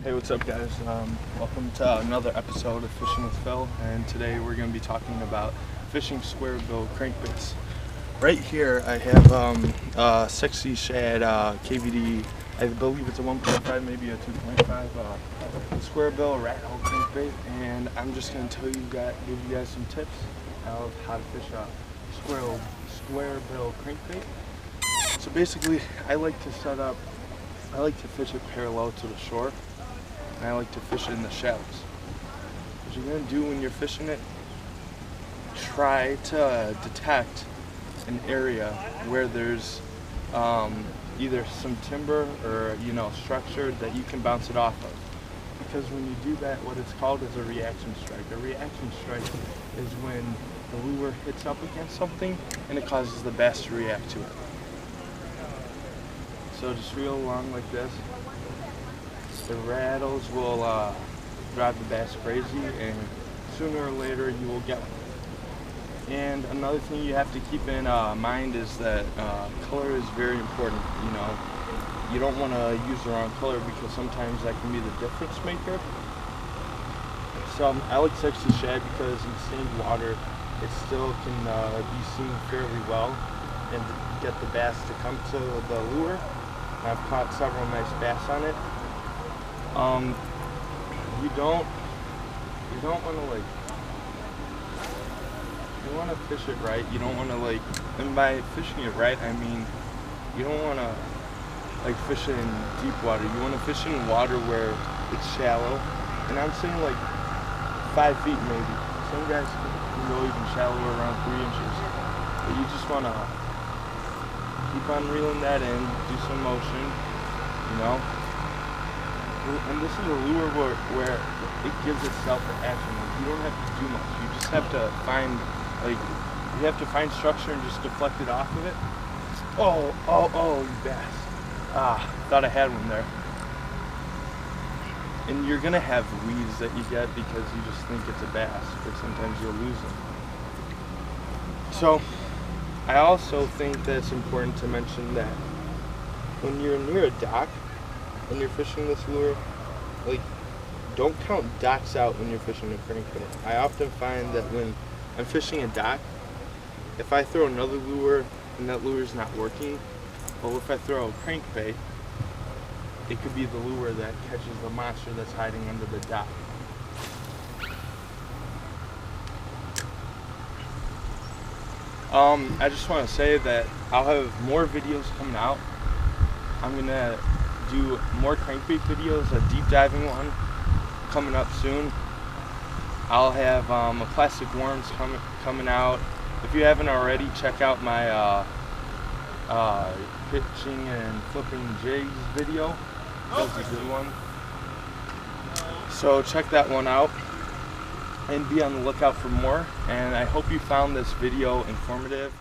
Hey, what's up guys? Welcome to another episode of Fishing with Phil, and today we're going to be talking about fishing square bill crankbaits. Right here I have 60 shad KVD, I believe it's a 1.5, maybe a 2.5 square bill rattle crankbait, and I'm just going to give you guys some tips of how to fish a square bill crankbait. So basically I like to fish it parallel to the shore, and I like to fish it in the shallows. What you're going to do when you're fishing it, try to detect an area where there's either some timber or structure that you can bounce it off of. Because when you do that, what it's called is a reaction strike. A reaction strike is when the lure hits up against something and it causes the bass to react to it. So just reel along like this. The rattles will drive the bass crazy, and sooner or later you will get one. And another thing you have to keep in mind is that color is very important. You don't want to use the wrong color because sometimes that can be the difference maker. So I like 60 shad because in stained water it still can be seen fairly well and get the bass to come to the lure. I've caught several nice bass on it. You don't want to you want to fish it right. You don't want to and by fishing it right, I mean you don't want to fish it in deep water. You want to fish it in water where it's shallow, and I'm saying 5 feet maybe. Some guys can go even shallower, around 3 inches. But you just want to keep on reeling that in, do some motion, And this is a lure where it gives itself the action. You don't have to do much. You just have to find, structure and just deflect it off of it. Oh, you bass. Thought I had one there. And you're gonna have weeds that you get because you just think it's a bass, but sometimes you'll lose them. So, I also think that it's important to mention that when you're near a dock, when you're fishing this lure, don't count docks out when you're fishing a crankbait. I often find that when I'm fishing a dock, if I throw another lure and that lure is not working, well, if I throw a crankbait, it could be the lure that catches the monster that's hiding under the dock. I just want to say that I'll have more videos coming out. I'm going to do more crankbait videos, a deep diving one coming up soon. I'll have a plastic worms coming out. If you haven't already, check out my pitching and flipping jigs video. That was a good one. So check that one out and be on the lookout for more. And I hope you found this video informative.